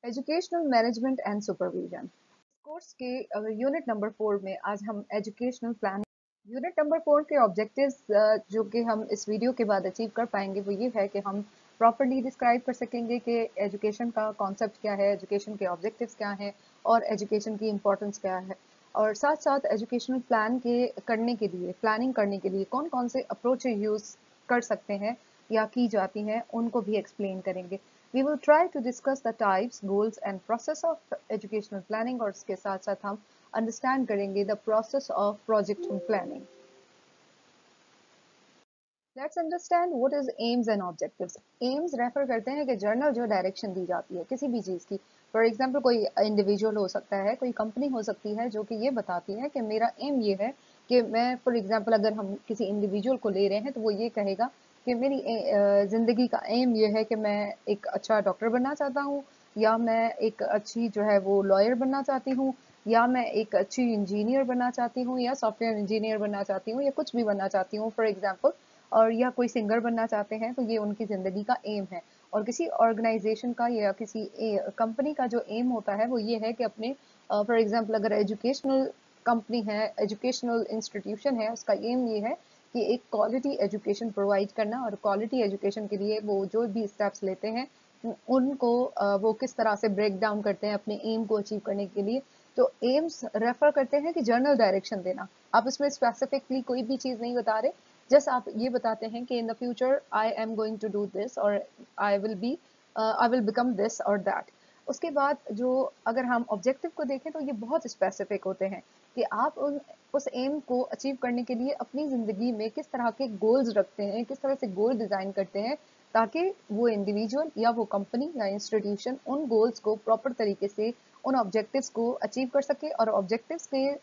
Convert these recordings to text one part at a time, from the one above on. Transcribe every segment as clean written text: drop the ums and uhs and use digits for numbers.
Educational management and supervision course के unit number 4 में आज हम एजुकेशनल प्लानिंग यूनिट नंबर 4 के ऑब्जेक्टिव्स जो कि हम इस वीडियो के बाद अचीव कर पाएंगे वो ये है कि हम प्रॉपरली डिस्क्राइब कर सकेंगे कि एजुकेशन का कॉन्सेप्ट क्या है, एजुकेशन के ऑब्जेक्टिव्स क्या हैं और एजुकेशन की इम्पोर्टेंस क्या है। और साथ साथ एजुकेशनल प्लान के करने के लिए प्लानिंग करने के लिए कौन कौन से अप्रोच यूज़ कर सकते हैं या की जाती हैं उनको भी एक्सप्लेन करेंगे। We will try to discuss the types, goals and process of educational planning और इसके साथ साथ हम understand करेंगे the process of project planning. Let's understand what is aims and objectives. Aims refer करते हैं कि जर्नल जो डायरेक्शन दी जाती है किसी भी चीज़ की। फॉर एग्जाम्पल कोई इंडिविजुअल हो सकता है, कोई कंपनी हो सकती है जो कि ये बताती है कि मेरा एम ये है कि मैं फॉर एग्जाम्पल अगर हम किसी इंडिविजुअल को ले रहे हैं तो वो ये कहेगा कि मेरी ज़िंदगी का एम ये है कि मैं एक अच्छा डॉक्टर बनना चाहता हूँ, या मैं एक अच्छी जो है वो लॉयर बनना चाहती हूँ, या मैं एक अच्छी इंजीनियर बनना चाहती हूँ, या सॉफ्टवेयर इंजीनियर बनना चाहती हूँ, या कुछ भी बनना चाहती हूँ फॉर एग्जाम्पल। और या कोई सिंगर बनना चाहते हैं तो ये उनकी ज़िंदगी का एम है। और किसी ऑर्गेनाइजेशन का या किसी कंपनी का जो एम होता है वो ये है कि अपने फॉर एग्जांपल अगर एजुकेशनल कंपनी है, एजुकेशनल इंस्टीट्यूशन है, उसका एम ये है कि एक क्वालिटी एजुकेशन प्रोवाइड करना। और क्वालिटी एजुकेशन के लिए वो जो भी स्टेप्स लेते हैं उनको वो किस तरह से ब्रेक डाउन करते हैं अपने एम को अचीव करने के लिए। तो एम्स रेफर करते हैं कि जर्नल डायरेक्शन देना। आप इसमें स्पेसिफिकली कोई भी चीज़ नहीं बता रहे, जस्ट आप ये बताते हैं कि in the future I am going to do this और आई विल बिकम दिस और दैट। उसके बाद जो अगर हम ऑब्जेक्टिव को देखें तो ये बहुत स्पेसिफिक होते हैं कि आप उस एम को अचीव करने के लिए अपनी ज़िंदगी में किस तरह के गोल्स रखते हैं, किस तरह से गोल डिज़ाइन करते हैं ताकि वो इंडिविजुअल या वो कंपनी या इंस्टीट्यूशन उन गोल्स को प्रॉपर तरीके से, उन ऑब्जेक्टिव्स को अचीव कर सके। और ऑब्जेक्टिव्स के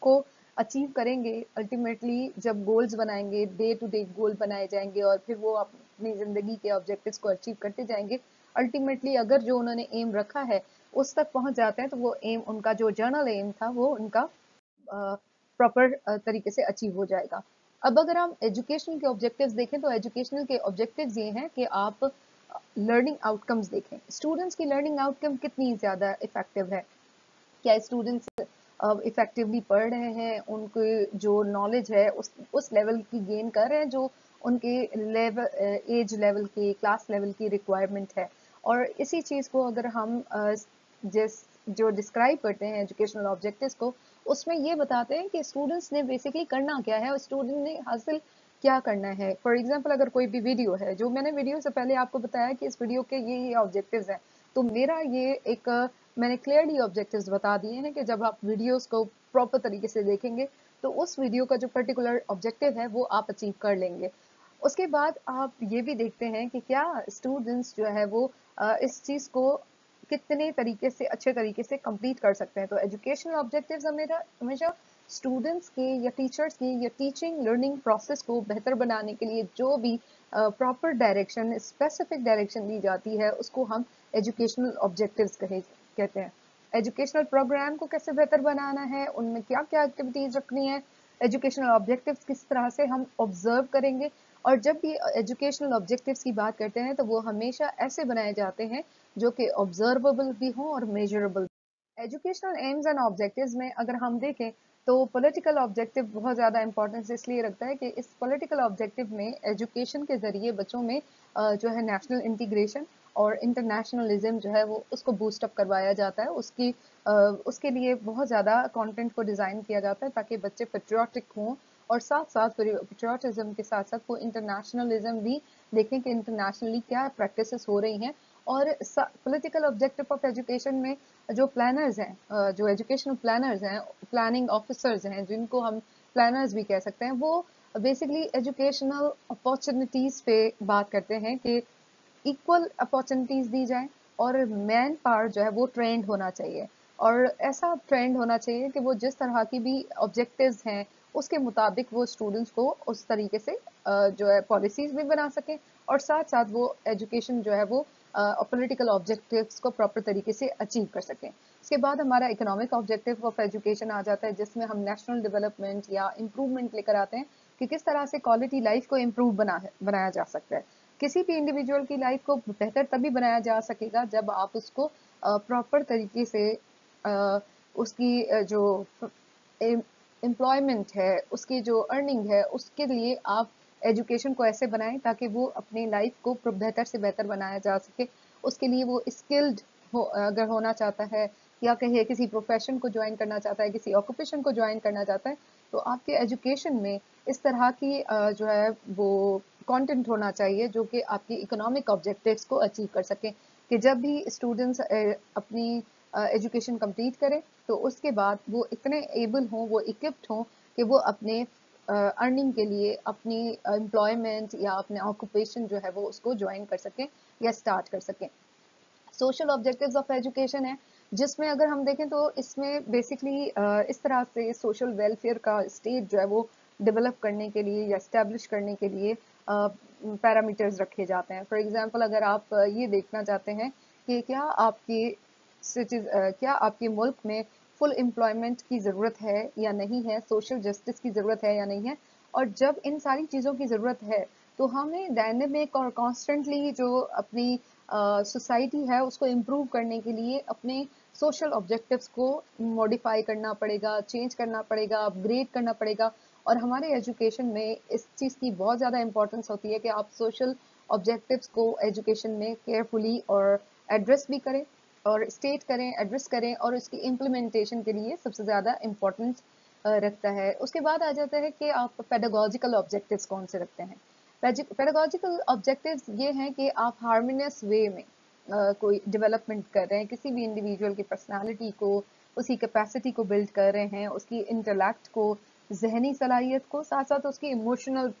को अचीव करेंगे अल्टीमेटली जब गोल्स बनाएंगे, डे टू डे गोल बनाए जाएंगे और फिर वो अपनी ज़िंदगी के ऑब्जेक्टिव्स को अचीव करते जाएंगे। अल्टीमेटली अगर जो उन्होंने एम रखा है उस तक पहुंच जाते हैं तो वो एम, उनका जो जर्नल एम था वो उनका प्रॉपर तरीके से अचीव हो जाएगा। अब अगर हम एजुकेशन के ऑब्जेक्टिव्स देखें तो एजुकेशनल के ऑब्जेक्टिव्स ये हैं कि आप लर्निंग आउटकम्स देखें, स्टूडेंट्स की लर्निंग आउटकम कितनी ज़्यादा इफेक्टिव है, क्या स्टूडेंट्स इफेक्टिवली पढ़ रहे हैं, उनके जो नॉलेज है उस लेवल की गेन कर रहे हैं जो उनके लेवल, एज लेवल की, क्लास लेवल की रिक्वायरमेंट है। और इसी चीज़ को अगर हम जिस जो डिस्क्राइब करते हैं एजुकेशनल ऑब्जेक्टिव्स को, उसमें ये बताते हैं कि स्टूडेंट्स ने बेसिकली करना क्या है और स्टूडेंट ने हासिल क्या करना है। फॉर एग्जाम्पल अगर कोई भी वीडियो है, जो मैंने वीडियो से पहले आपको बताया कि इस वीडियो के ये ऑब्जेक्टिव्स हैं, तो मेरा ये एक मैंने क्लियरली ऑब्जेक्टिव्स बता दिए हैं कि जब आप वीडियोस को प्रॉपर तरीके से देखेंगे तो उस वीडियो का जो पर्टिकुलर ऑब्जेक्टिव है वो आप अचीव कर लेंगे। उसके बाद आप ये भी देखते हैं कि क्या स्टूडेंट्स जो है वो इस चीज़ को कितने तरीके से अच्छे तरीके से कंप्लीट कर सकते हैं। तो एजुकेशनल ऑब्जेक्टिव्स हमेशा हमेशा स्टूडेंट्स के या टीचर्स की या टीचिंग लर्निंग प्रोसेस को बेहतर बनाने के लिए जो भी प्रॉपर डायरेक्शन, स्पेसिफिक डायरेक्शन दी जाती है उसको हम एजुकेशनल ऑब्जेक्टिव्स कहते हैं। एजुकेशनल प्रोग्राम को कैसे बेहतर बनाना है, उनमें क्या क्या एक्टिविटीज़ रखनी है, एजुकेशनल ऑब्जेक्टिव्स किस तरह से हम ऑब्जर्व करेंगे। और जब भी एजुकेशनल ऑब्जेक्टिव्स की बात करते हैं तो वो हमेशा ऐसे बनाए जाते हैं जो कि ऑब्जर्वेबल भी हों और measurable. Educational AIIMS and objectives में अगर हम देखें तो पॉलिटिकल ऑब्जेक्टिव बहुत ज़्यादा इंपॉर्टेंस इसलिए रखता है कि इस पॉलिटिकल ऑब्जेक्टिव में एजुकेशन के ज़रिए बच्चों में जो है नेशनल इंटीग्रेशन और इंटरनेशनलिज्म जो है वो उसको बूस्ट अप करवाया जाता है। उसके लिए बहुत ज़्यादा कंटेंट को डिज़ाइन किया जाता है ताकि बच्चे पेट्रियाटिक हों और साथ साथ पेट्रियाटिज्म के साथ साथ वो इंटरनेशनलिज्म भी देखें कि इंटरनेशनली क्या प्रैक्टिसेस हो रही हैं। और पॉलिटिकल ऑब्जेक्टिव ऑफ एजुकेशन में जो प्लानर्स हैं, जो एजुकेशनल प्लानर्स हैं, प्लानिंग ऑफिसर्स हैं जिनको हम प्लानर्स भी कह सकते हैं, वो बेसिकली एजुकेशनल अपॉर्चुनिटीज़ पे बात करते हैं कि इक्वल अपॉर्चुनिटीज़ दी जाएं और मैन पावर जो है वो ट्रेंड होना चाहिए। और ऐसा ट्रेंड होना चाहिए कि वो जिस तरह की भी ऑब्जेक्टिव्स हैं उसके मुताबिक वो स्टूडेंट्स को उस तरीके से जो है पॉलिसीज़ भी बना सकें और साथ साथ वो एजुकेशन जो है वो पॉलिटिकल ऑब्जेक्टिव्स को प्रॉपर तरीके से अचीव कर सकें। उसके बाद हमारा इकोनॉमिक ऑब्जेक्टिव ऑफ एजुकेशन आ जाता है जिसमें हम नेशनल डेवलपमेंट या इम्प्रूवमेंट लेकर आते हैं कि किस तरह से क्वालिटी लाइफ को इम्प्रूव बनाया जा सकता है। किसी भी इंडिविजुअल की लाइफ को बेहतर तभी बनाया जा सकेगा जब आप उसको प्रॉपर तरीके से उसकी जो एम्प्लॉयमेंट है, उसकी जो अर्निंग है, उसके लिए आप एजुकेशन को ऐसे बनाएं ताकि वो अपनी लाइफ को बेहतर से बेहतर बनाया जा सके। उसके लिए वो स्किल्ड हो, अगर होना चाहता है या कहिए किसी प्रोफेशन को ज्वाइन करना चाहता है, किसी ऑक्यूपेशन को ज्वाइन करना चाहता है, तो आपके एजुकेशन में इस तरह की जो है वो कंटेंट होना चाहिए जो कि आपकी इकोनॉमिक ऑब्जेक्टिव्स को अचीव कर सके। कि जब भी स्टूडेंट्स अपनी एजुकेशन कंप्लीट करें तो उसके बाद वो इतने एबल हों, वो इक्विप्ड हों कि वो अपने अर्निंग के लिए अपनी एम्प्लॉयमेंट या अपने ऑक्यूपेशन जो है वो उसको ज्वाइन कर सकें या स्टार्ट कर सकें। सोशल ऑब्जेक्टिव्स ऑफ एजुकेशन है जिसमें अगर हम देखें तो इसमें बेसिकली इस तरह से सोशल वेलफेयर का स्टेट जो है वो डेवलप करने के लिए या एस्टेब्लिश करने के लिए पैरामीटर्स रखे जाते हैं। फॉर एग्जांपल अगर आप ये देखना चाहते हैं कि क्या आपके मुल्क में फुल एम्प्लॉयमेंट की ज़रूरत है या नहीं है, सोशल जस्टिस की ज़रूरत है या नहीं है, और जब इन सारी चीज़ों की ज़रूरत है तो हमें डायनेमिक और कॉन्स्टेंटली जो अपनी सोसाइटी है उसको इम्प्रूव करने के लिए अपने सोशल ऑब्जेक्टिव्स को मॉडिफाई करना पड़ेगा, चेंज करना पड़ेगा, अपग्रेड करना पड़ेगा। और हमारे एजुकेशन में इस चीज़ की बहुत ज़्यादा इंपॉर्टेंस होती है कि आप सोशल ऑब्जेक्टिव्स को एजुकेशन में केयरफुली और एड्रेस भी करें और स्टेट करें, एड्रेस करें, और उसकी इम्प्लीमेंटेशन के लिए सबसे ज़्यादा इम्पोर्टेंस रखता है। उसके बाद आ जाता है कि आप पेडागोजिकल ऑब्जेक्टिव्स कौन से रखते हैं। पेडागोजिकल ऑब्जेक्टिव्स ये हैं कि आप हार्मोनियस वे में कोई डेवलपमेंट कर रहे हैं, किसी भी इंडिविजुअल की पर्सनालिटी को, उसकी कैपेसिटी को बिल्ड कर रहे हैं, उसकी इंटेलेक्ट को, जहनी सलाहियत को, साथ साथ उसकी इमोशनल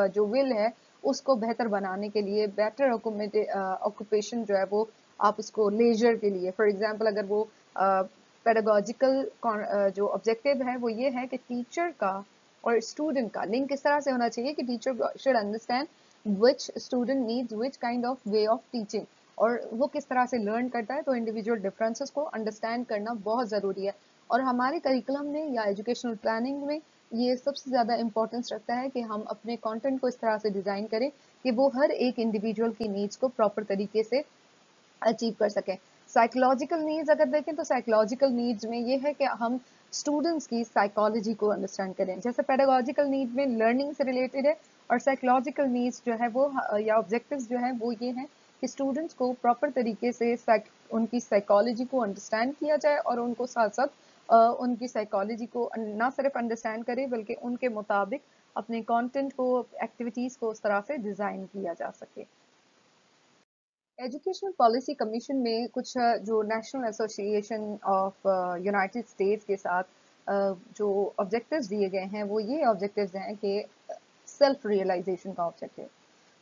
जो विल है उसको बेहतर बनाने के लिए बेटर ऑक्यूपेशन जो है वो आप उसको लेजर के लिए, फॉर एग्जांपल अगर वो पेडागोजिकल जो ऑब्जेक्टिव है वो ये है कि टीचर का और स्टूडेंट का लिंक इस तरह से होना चाहिए कि teacher should understand which student needs which kind of way of teaching, और वो किस तरह से लर्न करता है। तो इंडिविजुअल डिफरेंसेस को अंडरस्टैंड करना बहुत ज़रूरी है, और हमारे करिकुलम में या एजुकेशनल प्लानिंग में ये सबसे ज़्यादा इंपॉर्टेंस रखता है कि हम अपने कंटेंट को इस तरह से डिज़ाइन करें कि वो हर एक इंडिविजुअल की नीड्स को प्रॉपर तरीके से अचीव कर सकें। साइकोलॉजिकल नीड्स अगर देखें तो साइकोलॉजिकल नीड्स में ये है कि हम स्टूडेंट्स की साइकोलॉजी को अंडरस्टैंड करें। जैसे पेडागोजिकल नीड में लर्निंग से रिलेटेड है, और साइकोलॉजिकल नीड्स जो है वो या ऑब्जेक्टिव्स जो है वो ये हैं कि स्टूडेंट्स को प्रॉपर तरीके से उनकी साइकोलॉजी को अंडरस्टैंड किया जाए, और उनको साथ साथ उनकी साइकोलॉजी को ना सिर्फ अंडरस्टैंड करें बल्कि उनके मुताबिक अपने कंटेंट को, एक्टिविटीज़ को उस तरह से डिज़ाइन किया जा सके। एजुकेशनल पॉलिसी कमीशन में कुछ जो national association of United states के साथ जो ऑब्जेक्टिव्स दिए गए हैं वो ये ऑब्जेक्टिव्स हैं कि सेल्फ रियलाइजेशन का ऑब्जेक्टिव,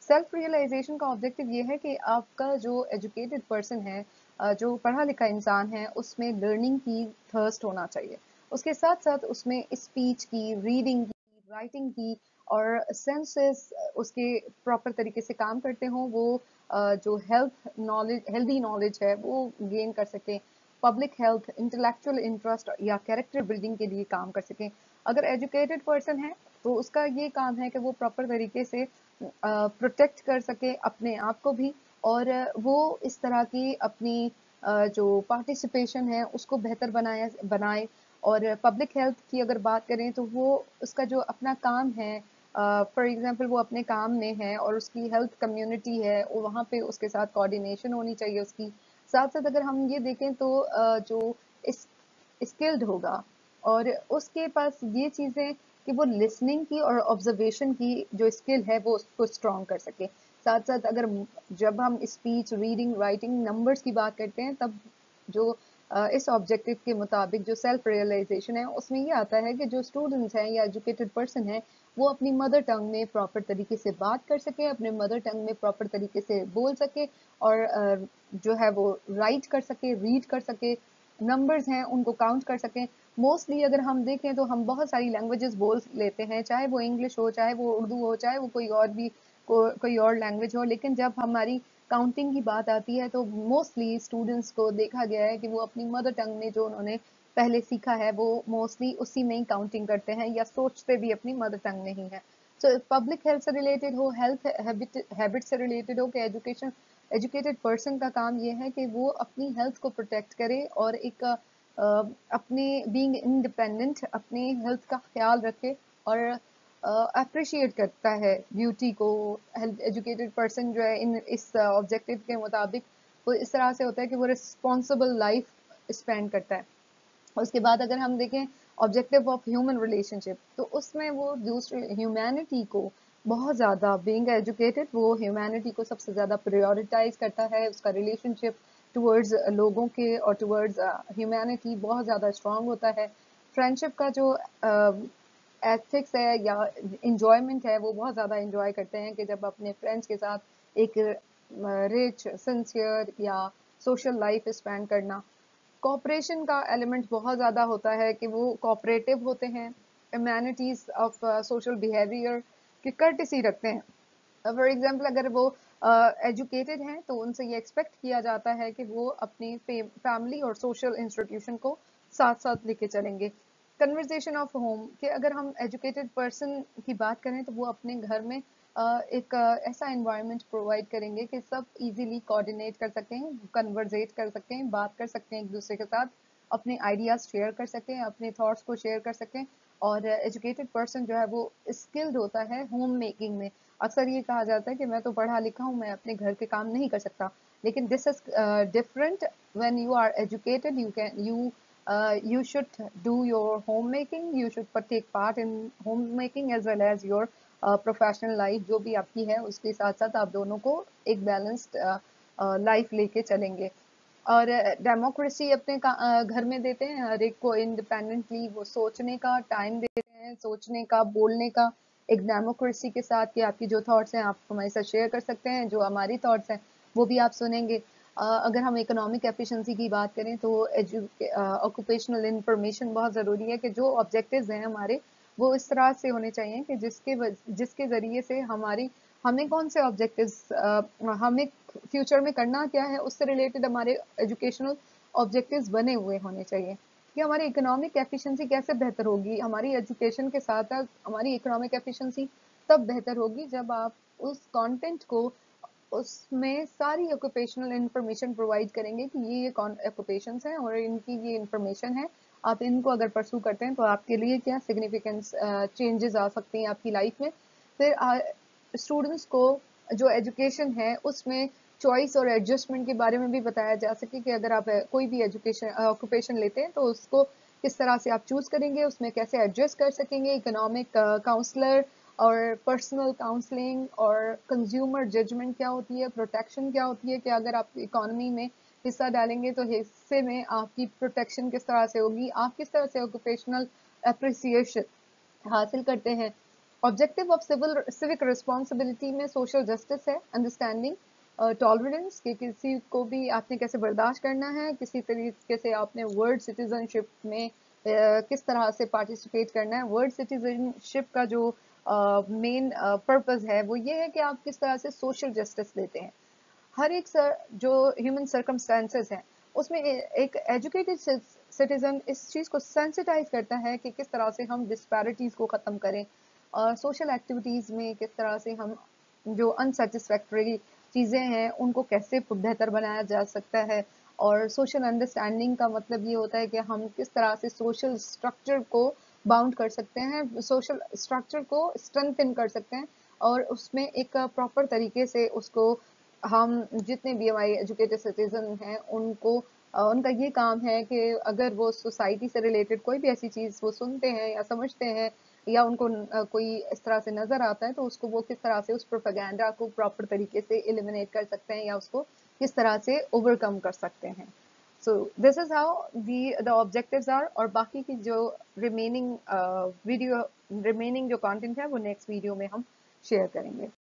सेल्फ रियलाइजेशन का ऑब्जेक्टिव ये है कि आपका जो एजुकेटेड पर्सन है, जो पढ़ा लिखा इंसान है, उसमें लर्निंग की थर्स्ट होना चाहिए। उसके साथ साथ उसमें स्पीच की, रीडिंग की, राइटिंग की और सेंसेस उसके प्रॉपर तरीके से काम करते हों, वो जो हेल्दी नॉलेज है वो गेन कर सकें, पब्लिक हेल्थ, इंटेलेक्चुअल इंटरेस्ट या कैरेक्टर बिल्डिंग के लिए काम कर सकें। अगर एजुकेटेड पर्सन है तो उसका ये काम है कि वो प्रॉपर तरीके से प्रोटेक्ट कर सके अपने आप को भी, और वो इस तरह की अपनी जो पार्टिसिपेशन है उसको बेहतर बनाए। और पब्लिक हेल्थ की अगर बात करें तो वो उसका जो अपना काम है, फॉर एग्जांपल वो अपने काम में है और उसकी हेल्थ कम्युनिटी है, वहाँ पे उसके साथ कोऑर्डिनेशन होनी चाहिए उसकी। साथ साथ अगर हम ये देखें तो जो इस स्किल्ड होगा और उसके पास ये चीज़ें कि वो लिसनिंग की और ऑब्जर्वेशन की जो स्किल है वो उसको स्ट्रॉन्ग कर सके। साथ साथ अगर जब हम स्पीच, रीडिंग, राइटिंग, नंबर्स की बात करते हैं तब जो इस ऑब्जेक्टिव के मुताबिक जो सेल्फ रियलाइजेशन है उसमें ये आता है कि जो स्टूडेंट्स हैं या एजुकेटेड पर्सन है वो अपनी मदर टंग में प्रॉपर तरीके से बात कर सके, अपने मदर टंग में प्रॉपर तरीके से बोल सके, और जो है वो राइट कर सके, रीड कर सके, नंबर्स हैं उनको काउंट कर सकें। मोस्टली अगर हम देखें तो हम बहुत सारी लैंग्वेजेस बोल लेते हैं, चाहे वो इंग्लिश हो, चाहे वो उर्दू हो, चाहे वो कोई और भी कोई और लैंग्वेज हो, लेकिन जब हमारी काउंटिंग की बात आती है तो मोस्टली स्टूडेंट्स को देखा गया है कि वो अपनी मदर टंग में जो उन्होंने पहले सीखा है वो मोस्टली उसी में ही काउंटिंग करते हैं या सोचते भी अपनी मदर टंग में ही है। सो पब्लिक हेल्थ से रिलेटेड हो, हेल्थ हैबिट से रिलेटेड हो कि एजुकेशन एजुकेटेड पर्सन का काम ये है कि वो अपनी हेल्थ को प्रोटेक्ट करे और एक अपने बीइंग इंडिपेंडेंट अपने हेल्थ का ख्याल रखे और अप्रिशिएट करता है ब्यूटी को। हेल्थ एजुकेटेड पर्सन जो है इन इस ऑब्जेक्टिव के मुताबिक वो इस तरह से होता है कि वो रिस्पॉन्सिबल लाइफ स्पेंड करता है। उसके बाद अगर हम देखें ऑब्जेक्टिव ऑफ ह्यूमन रिलेशनशिप, तो उसमें वो दूसरे ह्यूमैनिटी को बहुत ज़्यादा, बीइंग एजुकेटेड वो ह्यूमैनिटी को सबसे ज़्यादा प्रायोरिटाइज करता है। उसका रिलेशनशिप टुवर्ड्स लोगों के और टुवर्ड्स ह्यूमैनिटी बहुत ज़्यादा स्ट्रांग होता है। फ्रेंडशिप का जो एथिक्स है या इंजॉयमेंट है वो बहुत ज़्यादा इंजॉय करते हैं कि जब अपने फ्रेंड्स के साथ एक रिच सिंसियर या सोशल लाइफ स्पेंड करना। कॉपरेशन का एलिमेंट बहुत ज़्यादा होता है कि वो कोऑपरेटिव होते हैं। ह्यूमैनिटीज ऑफ सोशल बिहेवियर की कर्टेसी रखते हैं। फॉर एग्जांपल अगर वो एजुकेटेड हैं तो उनसे ये एक्सपेक्ट किया जाता है कि वो अपनी फैमिली और सोशल इंस्टीट्यूशन को साथ साथ लेके चलेंगे। कन्वर्जेशन ऑफ होम कि अगर हम एजुकेटेड पर्सन की बात करें तो वो अपने घर में एक ऐसा एनवायरनमेंट प्रोवाइड करेंगे कि सब इजीली कोऑर्डिनेट कर सकें, कन्वर्जेट कर सकें, बात कर सकते हैं एक दूसरे के साथ, अपने आइडियाज शेयर कर सकें, अपने थॉट्स को शेयर कर सकें। और एजुकेटेड पर्सन जो है वो स्किल्ड होता है होम मेकिंग में। अक्सर ये कहा जाता है कि मैं तो पढ़ा लिखा हूँ, मैं अपने घर के काम नहीं कर सकता, लेकिन this is different. When you are educated you should do your homemaking, you should take part in homemaking as well as your professional life जो भी आपकी है उसके साथ साथ आप दोनों को एक बैलेंस्ड लाइफ लेके चलेंगे। और डेमोक्रेसी अपने घर में देते हैं हर एक को इंडिपेंडेंटली वो सोचने का टाइम देते हैं, सोचने का, बोलने का, एक डेमोक्रेसी के साथ कि आपकी जो थॉट्स हैं आप हमारे साथ शेयर कर सकते हैं, जो हमारी थॉट्स हैं वो भी आप सुनेंगे। अगर हम इकोनॉमिक एफिशिएंसी की बात करें तो ऑक्यूपेशनल इंफॉर्मेशन बहुत ज़रूरी है कि जो ऑब्जेक्टिव्स हैं हमारे वो इस तरह से होने चाहिए कि जिसके ज़रिए से हमारी हमें कौन से ऑब्जेक्टिव्स हमें फ्यूचर में करना क्या है उससे रिलेटेड हमारे एजुकेशनल ऑब्जेक्टिव्स बने हुए होने चाहिए कि हमारी इकोनॉमिक एफिशिएंसी कैसे बेहतर होगी। हमारी एजुकेशन के साथ साथ हमारी इकोनॉमिक एफिशिएंसी तब बेहतर होगी जब आप उस कंटेंट को उसमें सारी ऑक्यूपेशनल इंफॉर्मेशन प्रोवाइड करेंगे कि ये कौन ऑक्यूपेशंस हैं और इनकी ये इंफॉर्मेशन है। आप इनको अगर परसू करते हैं तो आपके लिए क्या सिग्निफिकेंस चेंजेस आ सकती हैं आपकी लाइफ में। फिर स्टूडेंट्स को जो एजुकेशन है उसमें चॉइस और एडजस्टमेंट के बारे में भी बताया जा सके कि अगर आप कोई भी एजुकेशन ऑक्यूपेशन लेते हैं तो उसको किस तरह से आप चूज करेंगे, उसमें कैसे एडजस्ट कर सकेंगे। इकोनॉमिक काउंसलर और पर्सनल काउंसलिंग और कंज्यूमर जजमेंट क्या होती है, प्रोटेक्शन क्या होती है कि अगर आप इकोनॉमी में हिस्सा डालेंगे तो हिस्से में आपकी प्रोटेक्शन किस तरह से होगी, आप किस तरह से ऑक्यूपेशनल अप्रिसिएशन हासिल करते हैं। ऑब्जेक्टिव ऑफ सिविक रिस्पॉन्सिबिलिटी में सोशल जस्टिस है, अंडरस्टैंडिंग, टॉलरेंस कि किसी को भी आपने कैसे बर्दाश्त करना है, किसी तरीके से आपने वर्ल्ड सिटीजनशिप में किस तरह से पार्टिसिपेट करना है। वर्ल्ड सिटीजनशिप का जो मेन पर्पस है वो ये है कि आप किस तरह से सोशल जस्टिस देते हैं। हर एक जो ह्यूमन सर्कमस्टेंसेस हैं उसमें एक एजुकेटेड सिटीजन इस चीज़ को सेंसिटाइज करता है कि किस तरह से हम डिस्पैरिटीज़ को ख़त्म करें और सोशल एक्टिविटीज़ में किस तरह से हम जो अनसेटिस्फैक्टरी चीज़ें हैं उनको कैसे बेहतर बनाया जा सकता है। और सोशल अंडरस्टैंडिंग का मतलब ये होता है कि हम किस तरह से सोशल स्ट्रक्चर को बाउंड कर सकते हैं, सोशल स्ट्रक्चर को स्ट्रेंथन कर सकते हैं और उसमें एक प्रॉपर तरीके से उसको हम जितने भी हमारे एजुकेटेड सिटीजन हैं उनको उनका ये काम है कि अगर वो सोसाइटी से रिलेटेड कोई भी ऐसी चीज़ वो सुनते हैं या समझते हैं या उनको कोई इस तरह से नज़र आता है तो उसको वो किस तरह से उस प्रोपेगेंडा को प्रॉपर तरीके से एलिमिनेट कर सकते हैं या उसको किस तरह से ओवरकम कर सकते हैं। So this is how the objectives are. और बाकी की जो रिमेनिंग जो कंटेंट है वो नेक्स्ट वीडियो में हम शेयर करेंगे।